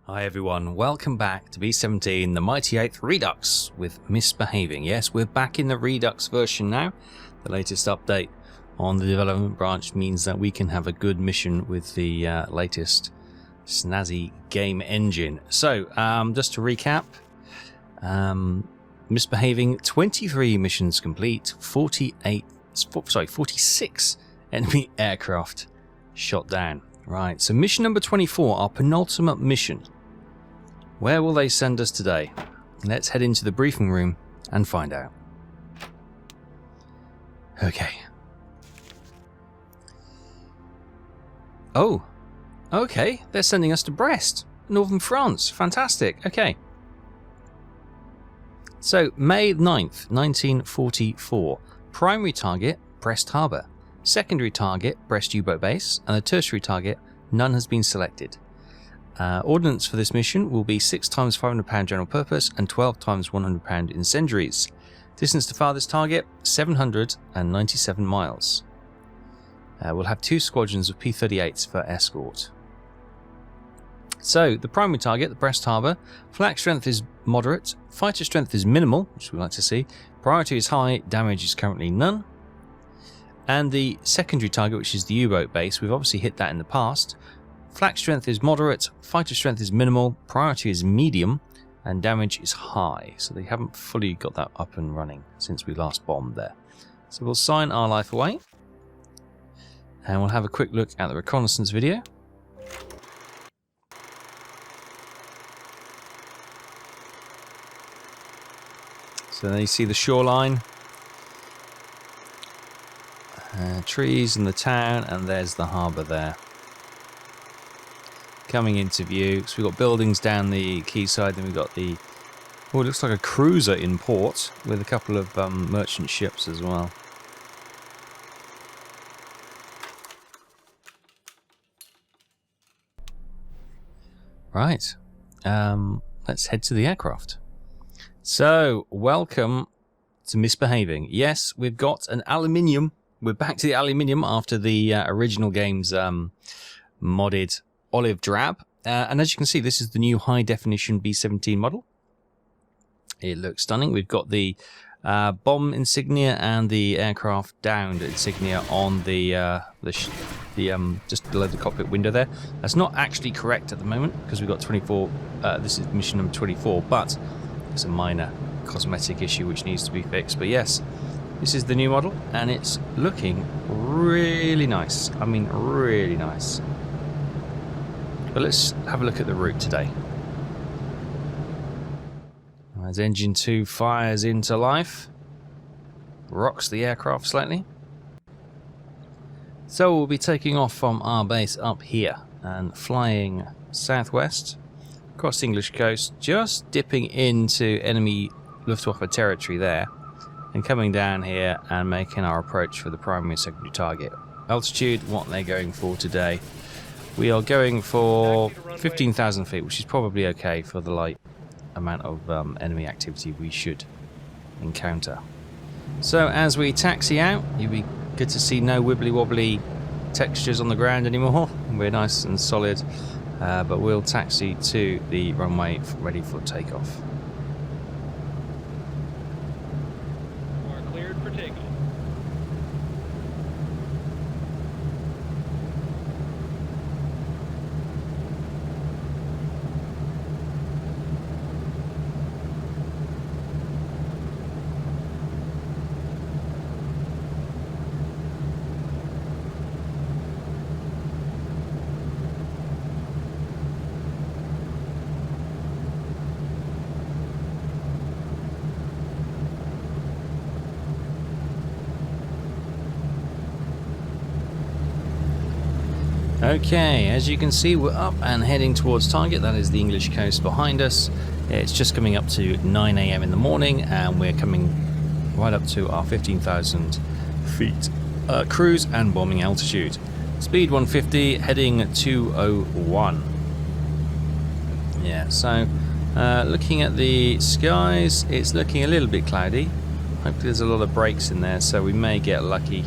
Hi everyone, welcome back to B-17, the mighty 8th Redux with Misbehaving. Yes, we're back in the Redux version now. The latest update on the development branch means that we can have a good mission with the latest snazzy game engine. So, just to recap, Misbehaving, 23 missions complete, 46 enemy aircraft shot down. Right, so mission number 24, our penultimate mission. Where will they send us today? Let's head into the briefing room and find out. Okay. Oh, okay. They're sending us to Brest, northern France. Fantastic. Okay. So, May 9th, 1944. Primary target, Brest Harbour. Secondary target, Brest U-boat base. And the tertiary target, none has been selected. Ordnance for this mission will be 6 times £500 general purpose and 12 times £100 incendiaries. Distance to farthest target, 797 miles. We'll have 2 squadrons of P-38s for escort. So, the primary target, the Brest Harbour, flak strength is moderate, fighter strength is minimal, which we like to see, priority is high, damage is currently none. And the secondary target, which is the U-boat base, we've obviously hit that in the past. Flak strength is moderate, fighter strength is minimal, priority is medium, and damage is high. So they haven't fully got that up and running since we last bombed there. So we'll sign our life away. And we'll have a quick look at the reconnaissance video. So there you see the shoreline. Trees and the town, and there's the harbour there. Coming into view. So we've got buildings down the quayside, then we've got the... Oh, it looks like a cruiser in port with a couple of merchant ships as well. Right. Let's head to the aircraft. So, welcome to Misbehaving. Yes, we've got an aluminium. We're back to the aluminium after the original game's modded olive drab. And as you can see, this is the new high-definition B-17 model. It looks stunning. We've got the bomb insignia and the aircraft downed insignia on the just below the cockpit window there. That's not actually correct at the moment because we've got 24. This is mission number 24, but it's a minor cosmetic issue which needs to be fixed. But yes, this is the new model, and it's looking really nice. I mean, really nice. But let's have a look at the route today. As engine 2 fires into life, rocks the aircraft slightly. So we'll be taking off from our base up here and flying southwest across the English coast, just dipping into enemy Luftwaffe territory there, and coming down here and making our approach for the primary and secondary target. Altitude, what they're going for today. We are going for 15,000 feet, which is probably okay for the light amount of enemy activity we should encounter. So as we taxi out, you'll be good to see no wibbly wobbly textures on the ground anymore. We're nice and solid, but we'll taxi to the runway ready for takeoff. Cleared for takeoff. Okay, as you can see, we're up and heading towards target. That is the English coast behind us. It's just coming up to 9 AM in the morning, and we're coming right up to our 15,000 feet cruise and bombing altitude. Speed 150, heading 201. Yeah, so looking at the skies, it's looking a little bit cloudy. Hopefully there's a lot of breaks in there, so we may get lucky.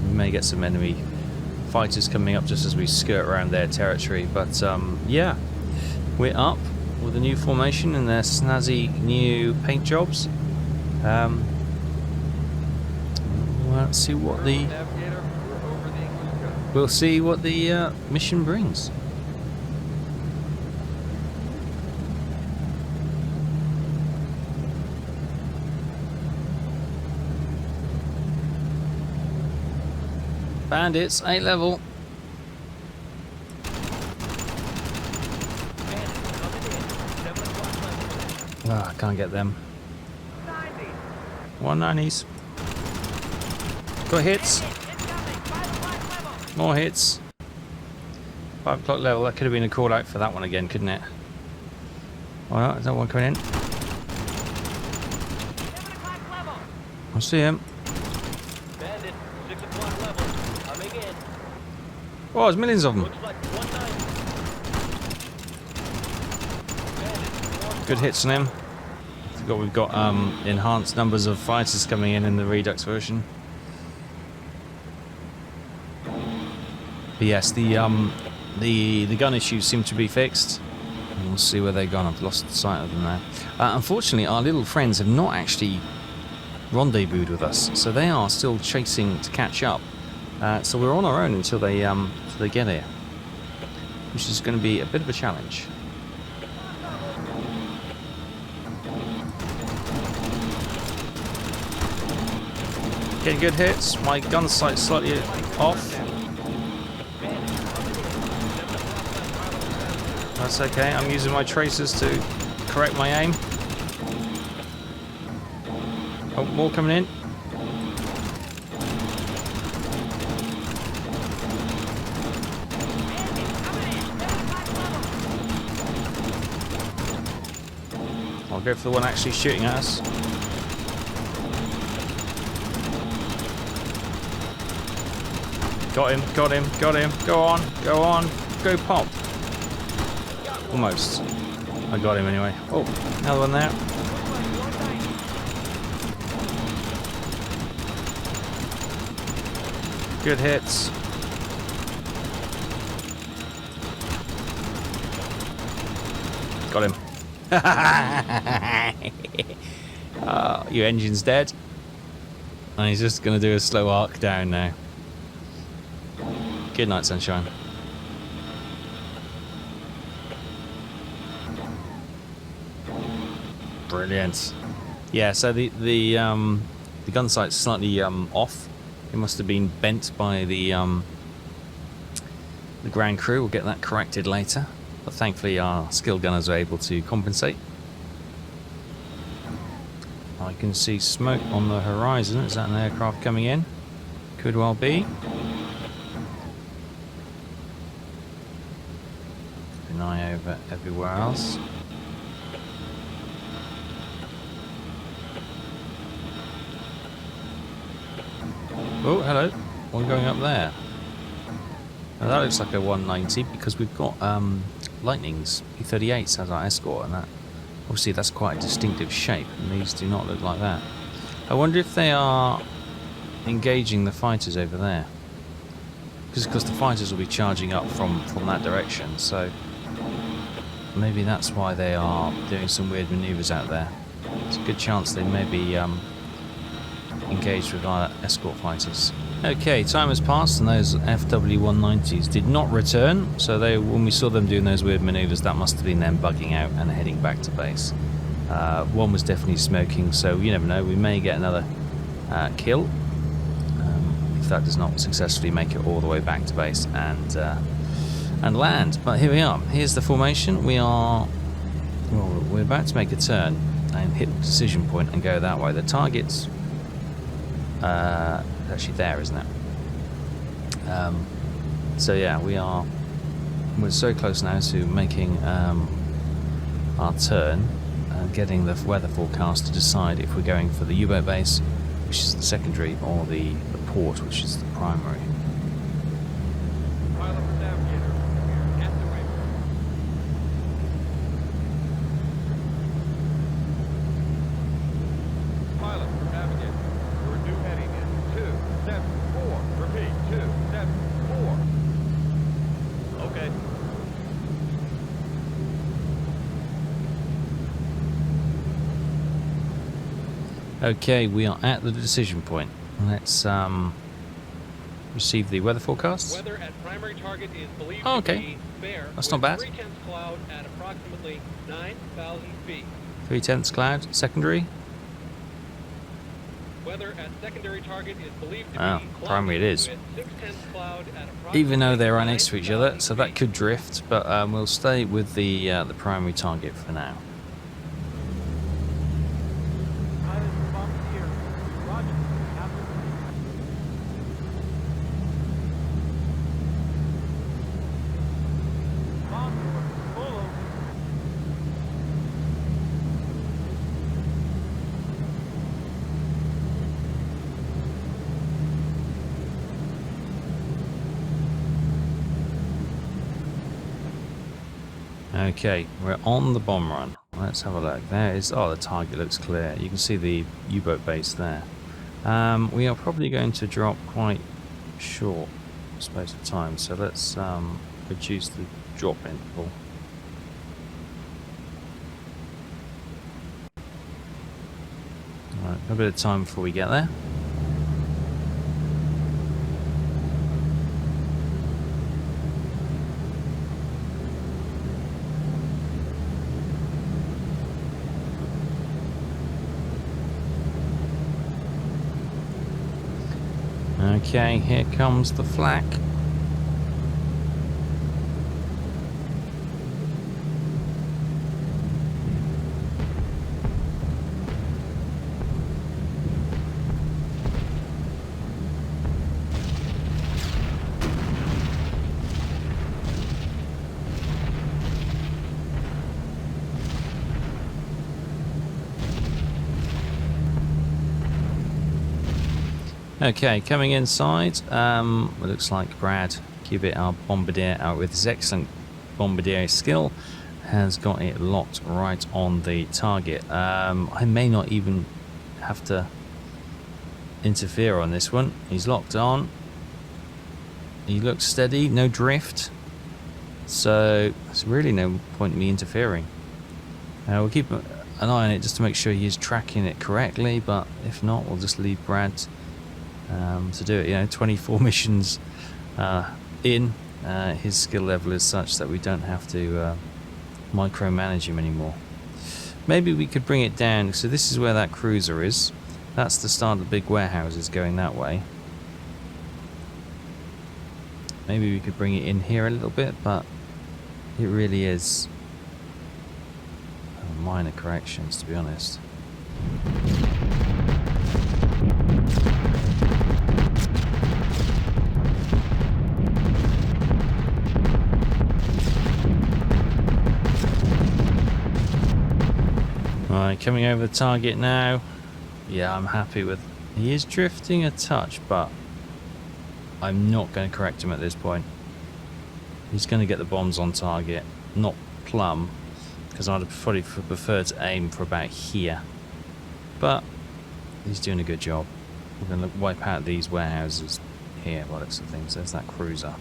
We may get some enemy fighters coming up just as we skirt around their territory. But yeah, we're up with a new formation and their snazzy new paint jobs. Let's see what we'll see what the mission brings. Bandits, 8 level. I can't get them. 190s. Got hits. More hits. 5 o'clock level. That could have been a call out for that one again, couldn't it? Oh no, there's no one coming in. I see him. Oh, there's millions of them. Good hits on him. I forgot we've got enhanced numbers of fighters coming in the Redux version. But yes, the gun issues seem to be fixed. We'll see where they've gone. I've lost sight of them now. Unfortunately, our little friends have not actually rendezvoused with us, so they are still chasing to catch up. So we're on our own until they get here, which is going to be a bit of a challenge. Getting good hits. My gun sight's slightly off. That's okay. I'm using my tracers to correct my aim. Oh, more coming in. I'll go for the one actually shooting at us. Got him, got him, got him. Go on, go pop. Almost. I got him anyway. Oh, another one there. Good hits. Got him. Your engine's dead. And he's just going to do a slow arc down now. Good night, sunshine. Brilliant. Yeah, so the gun sight's slightly off. It must have been bent by the ground crew. We'll get that corrected later. But thankfully our skill gunners are able to compensate. I can see smoke on the horizon. Is that an aircraft coming in? Could well be. Keep an eye over everywhere else. Oh, hello. One going up there. Now that looks like a 190 because we've got Lightnings, P-38s as our escort, and that obviously that's quite a distinctive shape, and these do not look like that. I wonder if they are engaging the fighters over there, because the fighters will be charging up from that direction, so maybe that's why they are doing some weird maneuvers out there. It's a good chance they may be engaged with our escort fighters. Okay, time has passed and those FW-190s did not return, so when we saw them doing those weird maneuvers, that must have been them bugging out and heading back to base. One was definitely smoking, so you never know, we may get another kill if that does not successfully make it all the way back to base and land. But here we are. Here's the formation. We're about to make a turn and hit the precision point and go that way. The target's actually there, isn't it? So yeah, we're so close now to making our turn and getting the weather forecast to decide if we're going for the U-boat base, which is the secondary, or the port, which is the primary. Okay, we are at the decision point. Let's receive the weather forecast. Weather at primary target is believed Oh, to okay. be fair. That's not bad. 3/10 cloud at approximately 9,000 feet. 3/10 cloud. Secondary. Weather at secondary target is believed to Oh, be primary it is. with 6/10 cloud at approximately Even though they're right next to each other, 9,000 so that feet. could drift, but we'll stay with the primary target for now. Okay, we're on the bomb run. Let's have a look. There is, oh, the target looks clear. You can see the U-boat base there. We are probably going to drop quite short space of time, so let's reduce the drop interval. Alright, a bit of time before we get there. Okay, here comes the flak. Okay, coming inside, it looks like Brad Cubitt, our bombardier, out with his excellent bombardier skill, has got it locked right on the target. I may not even have to interfere on this one. He's locked on. He looks steady, no drift. So there's really no point in me interfering. We'll keep an eye on it just to make sure he is tracking it correctly, but if not, we'll just leave Brad to do it. You know, 24 missions in, his skill level is such that we don't have to micromanage him anymore. Maybe we could bring it down. So this is where that cruiser is. That's the start of the big warehouses going that way. Maybe we could bring it in here a little bit, but it really is minor corrections, to be honest. Right, coming over the target now. Yeah, I'm happy with. He is drifting a touch, but I'm not going to correct him at this point. He's going to get the bombs on target, not plumb, because I'd probably prefer to aim for about here. But he's doing a good job. We're going to wipe out these warehouses here by the looks of things. There's that cruiser.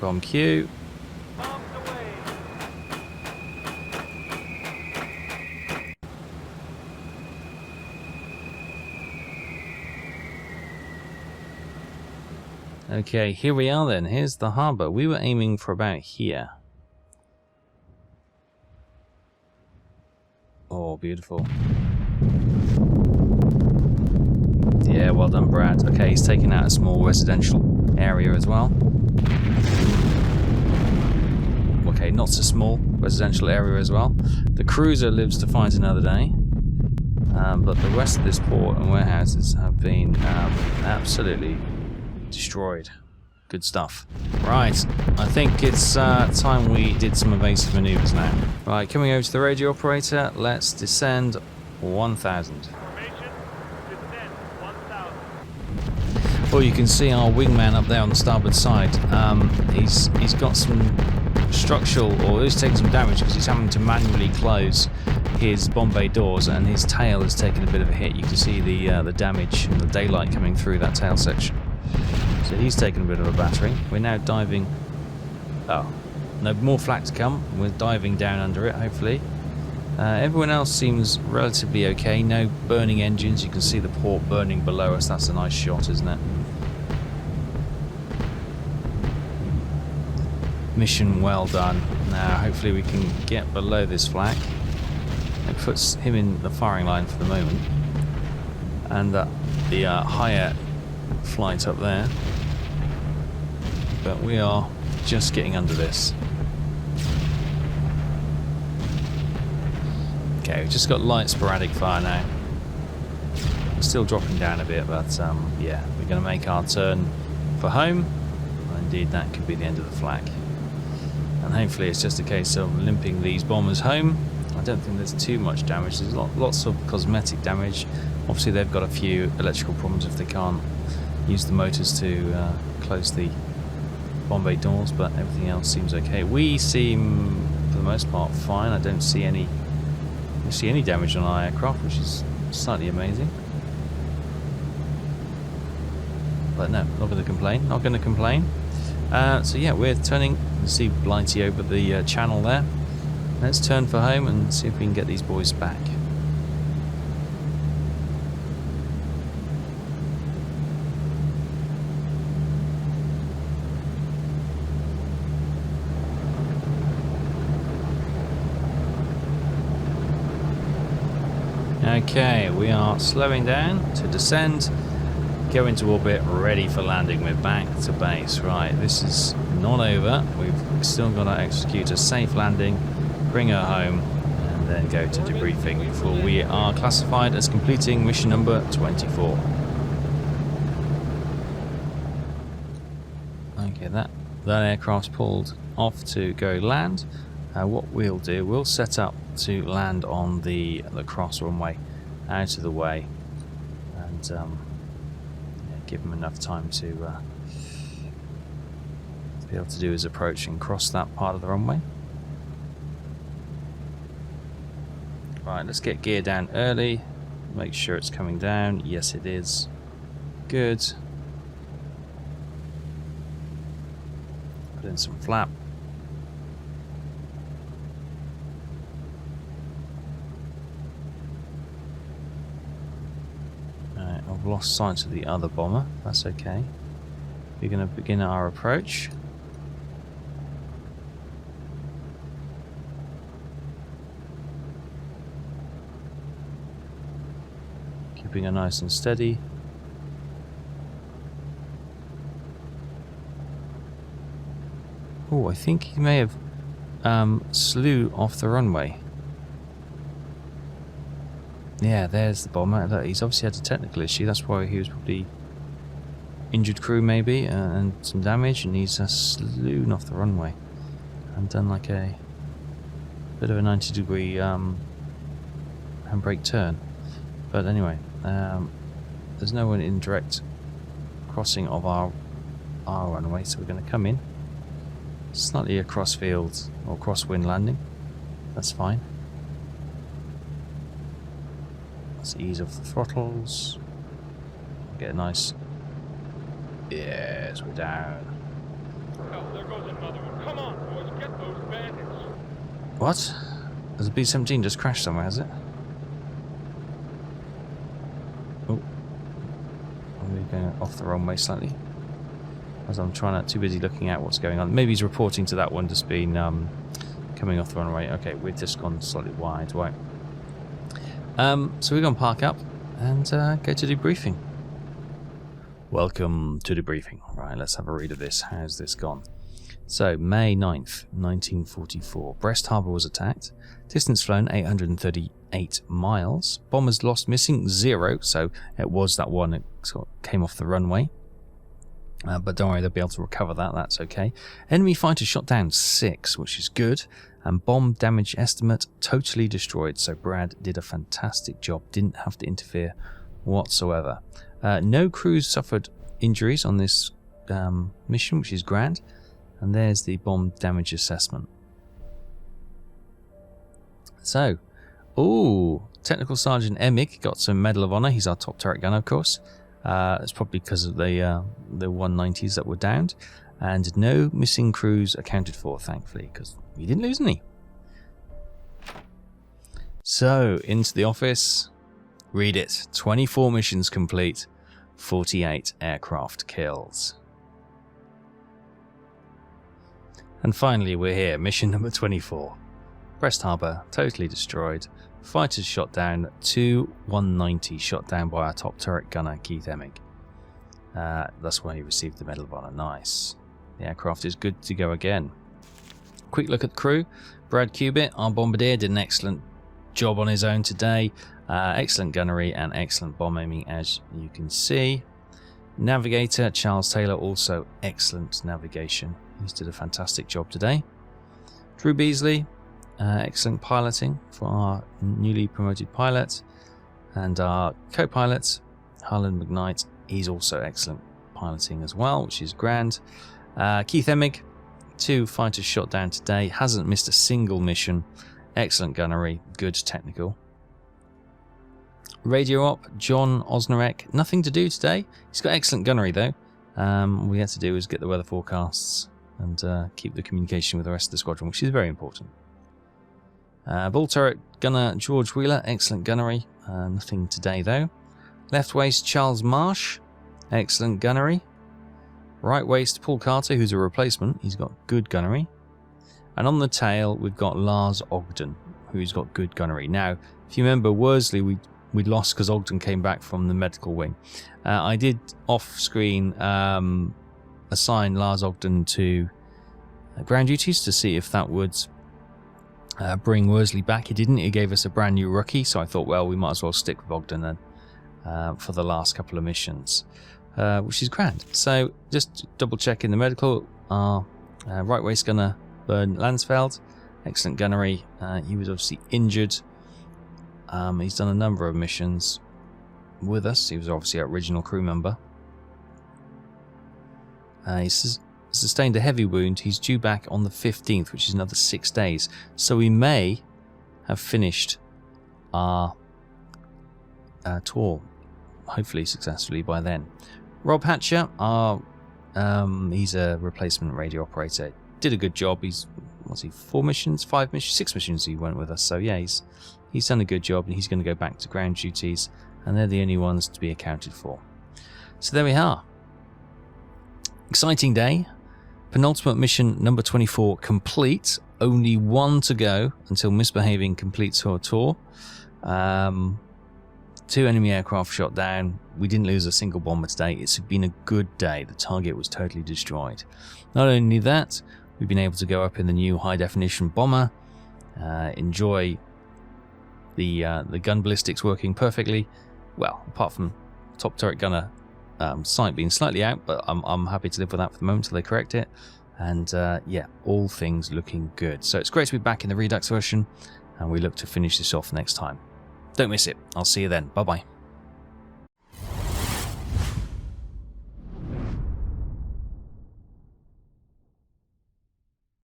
Bomb Q. Okay, here we are then. Here's the harbour. We were aiming for about here. Oh, beautiful. Yeah, well done, Brad. Okay, he's taken out a small residential area as well. Okay, not so small residential area as well. The cruiser lives to fight another day. But the rest of this port and warehouses have been absolutely destroyed. Good stuff. Right, I think it's time we did some evasive maneuvers now. Right, coming over to the radio operator, let's descend 1000. Well, you can see our wingman up there on the starboard side. He's got some structural, or he's taking some damage because he's having to manually close his bomb bay doors, and his tail has taken a bit of a hit. You can see the damage and the daylight coming through that tail section. So he's taken a bit of a battering. We're now diving. Oh, no more flak to come. We're diving down under it, hopefully. Everyone else seems relatively okay. No burning engines. You can see the port burning below us. That's a nice shot, isn't it? Mission well done. Now, hopefully we can get below this flak. It puts him in the firing line for the moment. And the higher flight up there. But we are just getting under this. Okay, we've just got light sporadic fire now. We're still dropping down a bit, but yeah, we're going to make our turn for home. Indeed, that could be the end of the flak. And hopefully it's just a case of limping these bombers home. I don't think there's too much damage. There's lots of cosmetic damage. Obviously they've got a few electrical problems if they can't use the motors to close the bomb bay doors, but everything else seems okay. We seem, for the most part, fine. I don't see any damage on our aircraft, which is slightly amazing. But no, not going to complain. Not going to complain. So yeah, we're turning. You can see Blighty over the channel there. Let's turn for home and see if we can get these boys back. Okay, we are slowing down to descend, go into orbit, ready for landing. We're back to base. Right, this is not over. We've still got to execute a safe landing, bring her home, and then go to debriefing before we are classified as completing mission number 24. Okay, that aircraft's pulled off to go land. What we'll do, we'll set up to land on the cross runway out of the way, and yeah, give him enough time to be able to do his approach and cross that part of the runway. Right, let's get gear down early, make sure it's coming down. Yes, it is. Good. Put in some flap. I've lost sight of the other bomber. That's okay. We're going to begin our approach. Keeping it nice and steady. Oh, I think he may have slew off the runway. Yeah, there's the bomber. Look, he's obviously had a technical issue. That's why he was probably injured crew, maybe, and some damage, and he's slewn off the runway and done like a bit of a 90-degree handbrake turn. But anyway, there's no one in direct crossing of our runway, so we're going to come in slightly a crossfield or crosswind landing. That's fine. Let's ease off the throttles. Get a nice. Yes, we're down. Oh, there goes another one. Come on, boys, get those bandits. What? Has a B-17 just crashed somewhere, has it? Oh. We're going off the wrong way slightly. As I'm too busy looking at what's going on. Maybe he's reporting to that one just been coming off the runway. Okay, we've just gone slightly wide, right? So we're going to park up and go to debriefing. Welcome to debriefing. Right, let's have a read of this. How's this gone? So, May 9th, 1944. Brest Harbour was attacked. Distance flown 838 miles. Bombers lost missing 0. So, it was that one that sort of came off the runway. But don't worry, they'll be able to recover that. That's okay. Enemy fighter shot down 6, which is good. And bomb damage estimate totally destroyed. So Brad did a fantastic job. Didn't have to interfere whatsoever. No crews suffered injuries on this mission, which is grand. And there's the bomb damage assessment. So, Technical Sergeant Emig got some Medal of Honor. He's our top turret gunner, of course. It's probably because of the 190s that were downed. And no missing crews accounted for, thankfully, because we didn't lose any. So, into the office. Read it. 24 missions complete. 48 aircraft kills. And finally, we're here. Mission number 24. Brest Harbour, totally destroyed. Fighters shot down. 2-190 shot down by our top turret gunner, Keith Emig. That's why he received the Medal of Honor. Nice. The aircraft is good to go again. Quick look at the crew. Brad Cubitt, our bombardier, did an excellent job on his own today. Excellent gunnery and excellent bomb aiming, as you can see. Navigator, Charles Taylor, also excellent navigation. He's did a fantastic job today. Drew Beasley, excellent piloting for our newly promoted pilot. And our co-pilot, Harlan McKnight, he's also excellent piloting as well, which is grand. Keith Emig, 2 fighters shot down today, hasn't missed a single mission. Excellent gunnery, good technical. Radio op, John Osnarek, nothing to do today. He's got excellent gunnery though. All we had to do was get the weather forecasts and keep the communication with the rest of the squadron, which is very important. Bull turret gunner George Wheeler, excellent gunnery. Nothing today though. Left waist Charles Marsh, excellent gunnery. Right waist Paul Carter, who's a replacement. He's got good gunnery. And on the tail, we've got Lars Ogden, who's got good gunnery. Now, if you remember Worsley, we lost because Ogden came back from the medical wing. I did off-screen assign Lars Ogden to ground duties to see if that would bring Worsley back. It didn't. It gave us a brand new rookie, so I thought, well, we might as well stick with Ogden then for the last couple of missions. Which is grand. So just double checking the medical. Our right waist gunner Bernd Lansfeld, excellent gunnery. He was obviously injured. He's done a number of missions with us. He was obviously an original crew member. He sustained a heavy wound. He's due back on the 15th, which is another 6 days. So we may have finished our tour, hopefully successfully by then. Rob Hatcher, he's a replacement radio operator. Did a good job. He's 4 missions, 5 missions, 6 missions he went with us. So yeah, he's done a good job, and he's going to go back to ground duties, and they're the only ones to be accounted for. So there we are. Exciting day. Penultimate mission number 24 complete. Only 1 to go until Misbehavin completes her tour. 2 enemy aircraft shot down. We didn't lose a single bomber today. It's been a good day. The target was totally destroyed. Not only that, we've been able to go up in the new high-definition bomber, enjoy the gun ballistics working perfectly. Well, apart from top turret gunner sight being slightly out, but I'm happy to live with that for the moment until they correct it. And yeah, all things looking good. So it's great to be back in the Redux version, and we look to finish this off next time. Don't miss it. I'll see you then. Bye-bye.